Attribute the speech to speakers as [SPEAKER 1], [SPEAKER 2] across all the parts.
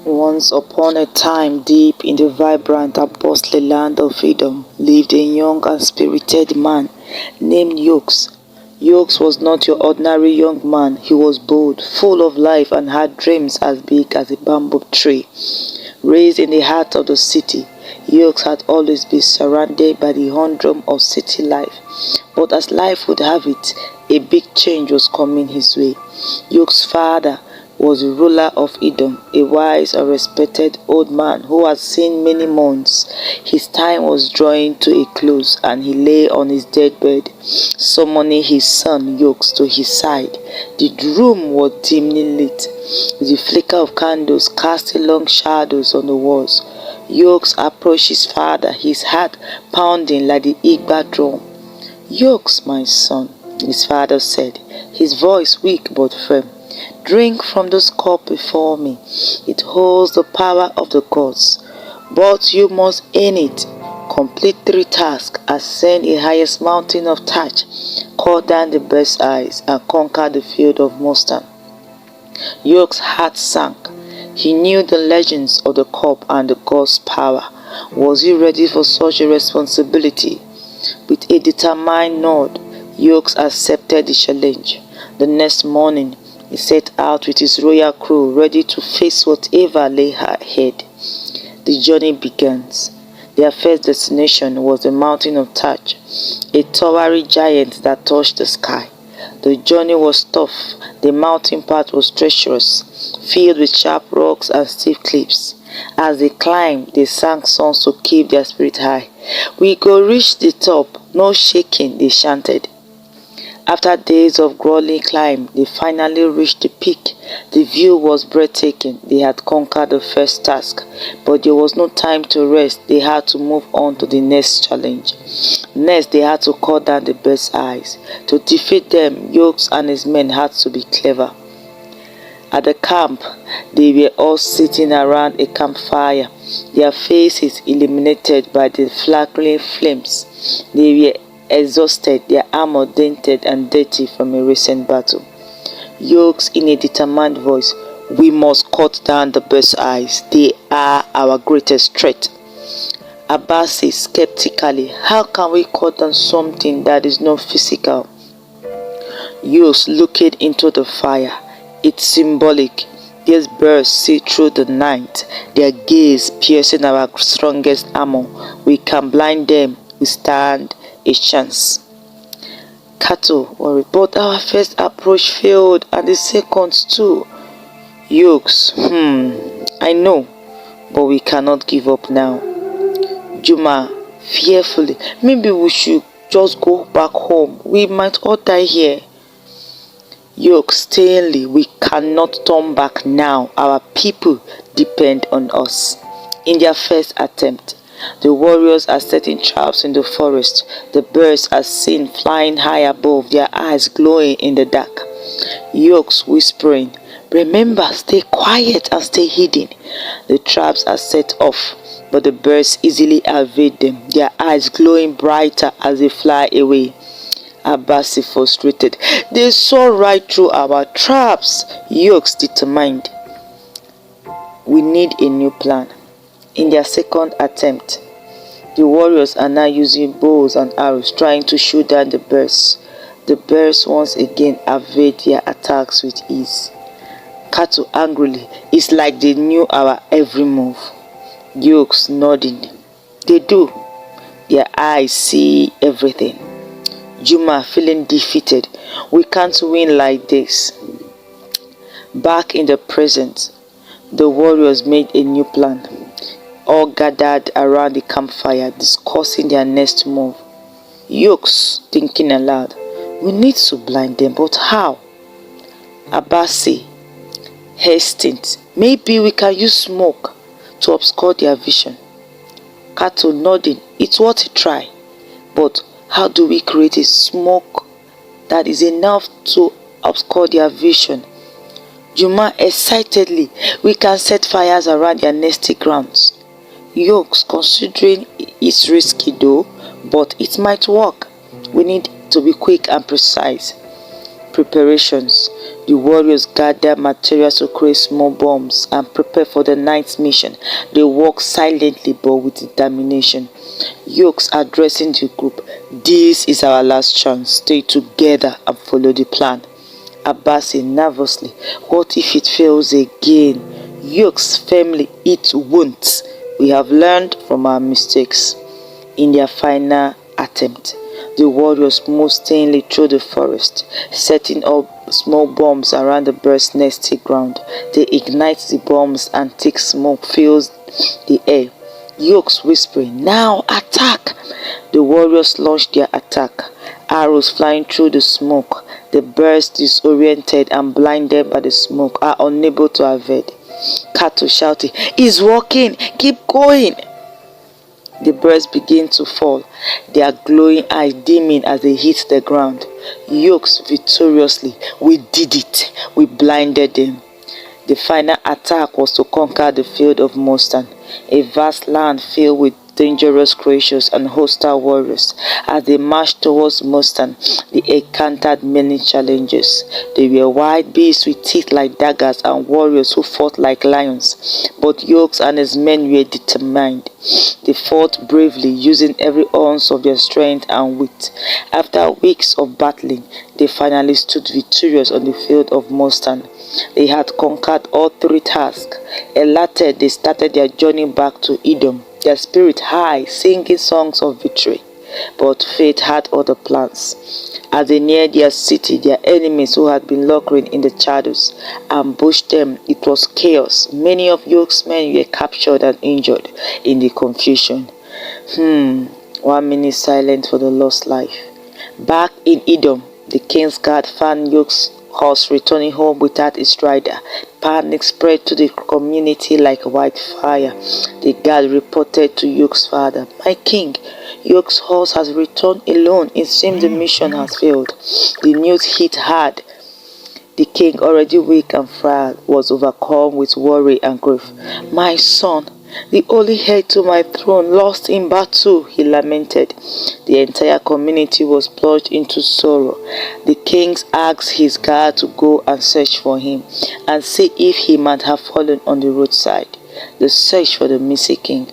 [SPEAKER 1] Once upon a time, deep in the vibrant and bustling land of Edom, lived a young and spirited man named Yoke. Yoke was not your ordinary young man. He was bold, full of life, and had dreams as big as a bamboo tree. Raised in the heart of the city, Yoke had always been surrounded by the humdrum of city life. But as life would have it, a big change was coming his way. Yoke's father was the ruler of Edom, a wise and respected old man who had seen many months. His time was drawing to a close, and he lay on his deathbed, summoning his son Yoke to his side. The room was dimly lit, with the flicker of candles casting long shadows on the walls. Yoke approached his father, his heart pounding like the Igba drum. "Yoke, my son," his father said, his voice weak but firm. "Drink from this cup before me. It holds the power of the gods. But you must earn it. Complete 3 tasks: ascend the highest mountain of Taj, cut down the bird's eyes, and conquer the field of Mustang." Yoke's heart sank. He knew the legends of the cup and the god's power. Was he ready for such a responsibility? With a determined nod, Yoke accepted the challenge. The next morning, he set out with his royal crew, ready to face whatever lay ahead. The journey begins. Their first destination was the mountain of Taj, a towering giant that touched the sky. The journey was tough. The mountain path was treacherous, filled with sharp rocks and steep cliffs. As they climbed, they sang songs to keep their spirit high. "We go reach the top, no shaking," they chanted. After days of grueling climb, they finally reached the peak. The view was breathtaking. They had conquered the first task, but there was no time to rest. They had to move on to the next challenge. Next, they had to cut down the bird's eyes. To defeat them, Yoke and his men had to be clever. At the camp, they were all sitting around a campfire, their faces illuminated by the flickering flames. They were exhausted, their armor dented and dirty from a recent battle. Yoke, in a determined voice, "We must cut down the bird's eyes. They are our greatest threat." Abbas said skeptically, "How can we cut down something that is not physical?" Yoke looked into the fire. "It's symbolic. These birds see through the night, their gaze piercing our strongest armor. We can blind them. We stand a chance." Cattle worried, "But our first approach failed, and the second too." Yoke, "I know, but we cannot give up now." Ajuma fearfully, "Maybe we should just go back home. We might all die here." Yoke sternly, "We cannot turn back now. Our people depend on us." In their first attempt, the warriors are setting traps in the forest. The birds are seen flying high above, their eyes glowing in the dark. Yoke whispering, "Remember, stay quiet and stay hidden." The traps are set off, but the birds easily evade them, their eyes glowing brighter as they fly away. Abbas frustrated, "They saw right through our traps." Yoke determined, "We need a new plan." In their second attempt, the warriors are now using bows and arrows, trying to shoot down the birds. The birds once again evade their attacks with ease. Cattle angrily, "It's like they knew our every move." Yoke nodding, "They do. Their eyes see everything." Ajuma feeling defeated, "We can't win like this." Back in the present, the warriors made a new plan. All gathered around the campfire, discussing their next move. Yoke thinking aloud, "We need to blind them, but how?" Abbas hesitating, "Maybe we can use smoke to obscure their vision." Cattle nodding, "It's worth a try. But how do we create a smoke that is enough to obscure their vision?" Ajuma excitedly, "We can set fires around their nesting grounds." Yoke, considering it's risky though, but it might work. "We need to be quick and precise." Preparations. The warriors gather materials to create small bombs and prepare for the night's mission. They work silently but with determination. Yourk's addressing the group. This is our last chance. Stay together and follow the plan. Abasi nervously. What if it fails again? Yourk's family, it won't. We have learned from our mistakes. In their final attempt, the warriors move stealthily through the forest, setting up small bombs around the bird's nesting ground. They ignite the bombs and thick smoke fills the air. Yourk's whispering, "Now attack!" The warriors launch their attack, arrows flying through the smoke. The birds, disoriented and blinded by the smoke, are unable to evade. Kato shouting, "It's working! Keep going!" The birds begin to fall, their glowing eyes dimming as they hit the ground. Yourk's victoriously, "We did it! We blinded them." The final attack was to conquer the field of Mostan, a vast land filled with dangerous creatures and hostile warriors. As they marched towards Mostan, they encountered many challenges. They were wild beasts with teeth like daggers and warriors who fought like lions. But Yourk and his men were determined. They fought bravely, using every ounce of their strength and wit. After weeks of battling, they finally stood victorious on the field of Mostan. They had conquered all three tasks. Elated, they started their journey back to Edom, their spirit high, singing songs of victory. But fate had other plans. As they neared their city, their enemies who had been lurking in the shadows ambushed them. It was chaos. Many of Yourk's men were captured and injured in the confusion. 1 minute silence for the lost life. Back in Edom, the king's guard found Yourk's horse returning home without its rider. Panic spread to the community like wildfire. The guard reported to Yourk's father, "My king, Yourk's horse has returned alone. It seems the mission has failed." The news hit hard. The king, already weak and frail, was overcome with worry and grief. "My son, the only heir to my throne, lost in battle," he lamented. The entire community was plunged into sorrow. The king asked his guard to go and search for him and see if he might have fallen on the roadside. The search for the missing king.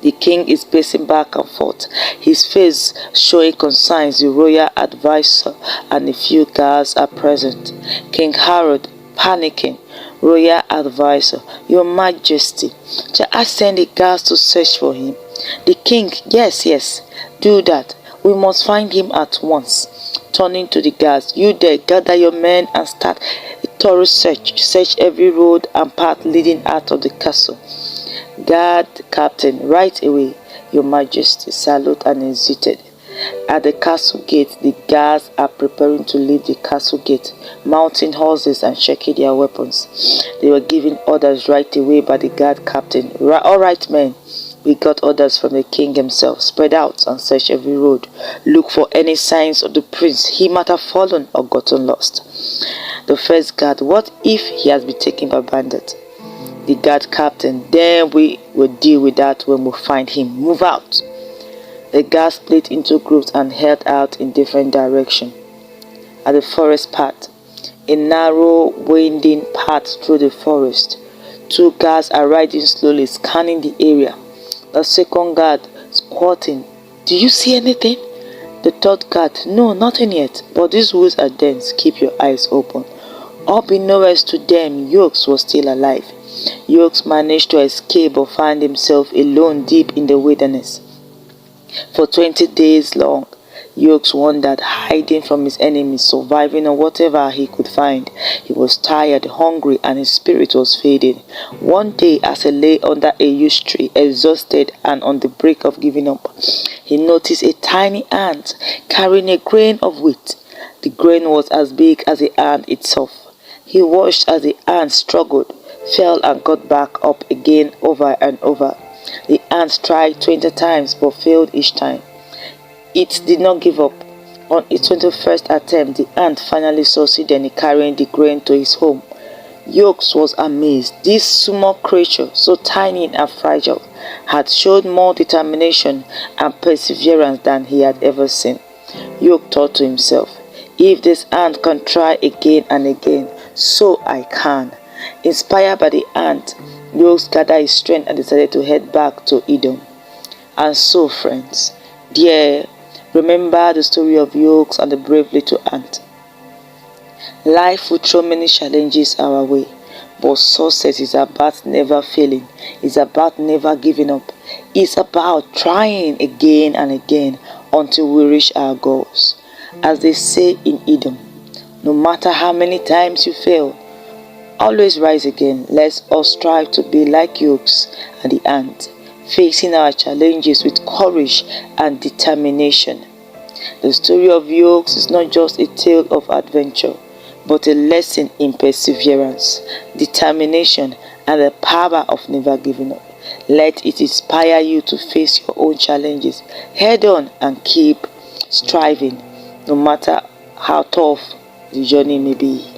[SPEAKER 1] The king is pacing back and forth, his face showing concerns. The royal advisor and a few guards are present. King Harold, panicking. Royal advisor, "Your Majesty, shall I send the guards to search for him?" The king, yes, do that. We must find him at once." Turning to the guards, "You there, gather your men and start a thorough search. Search every road and path leading out of the castle." Guard captain, "Right away, Your Majesty." Salute and exited. At the castle gate, the guards are preparing to leave the castle gate, mounting horses and checking their weapons. They were given orders right away by the guard captain. "All right, men. We got orders from the king himself. Spread out and search every road. Look for any signs of the prince. He might have fallen or gotten lost." The first guard, "What if he has been taken by bandits?" The guard captain, "Then we will deal with that when we find him. Move out." The guards split into groups and head out in different directions. At the forest path, a narrow, winding path through the forest. Two guards are riding slowly, scanning the area. The second guard, squatting, "Do you see anything?" The third guard, "No, nothing yet, but these woods are dense. Keep your eyes open." Unbeknownst to them, Yourk was still alive. Yourk managed to escape but found himself alone deep in the wilderness. For 20 days long, Yourk wandered, hiding from his enemies, surviving on whatever he could find. He was tired, hungry, and his spirit was fading. One day, as he lay under a huge tree, exhausted and on the brink of giving up, he noticed a tiny ant carrying a grain of wheat. The grain was as big as the ant itself. He watched as the ant struggled, fell, and got back up again over and over. The ant tried 20 times but failed each time. It did not give up. On its 21st attempt, the ant finally succeeded in carrying the grain to his home. Yourk was amazed. This small creature, so tiny and fragile, had showed more determination and perseverance than he had ever seen. Yourk thought to himself, If this ant can try again and again, so I can. Inspired by the ant, Yourk gathered his strength and decided to head back to Edom. And so, friends, dear, remember the story of Yourk and the brave little ant. Life will throw many challenges our way, but success is about never failing. It's about never giving up. It's about trying again and again until we reach our goals. As they say in Edom, no matter how many times you fail, always rise again. Let us strive to be like Yourk and the ant, facing our challenges with courage and determination. The story of Yourk is not just a tale of adventure, but a lesson in perseverance, determination, and the power of never giving up. Let it inspire you to face your own challenges head on and keep striving, no matter how tough the journey may be.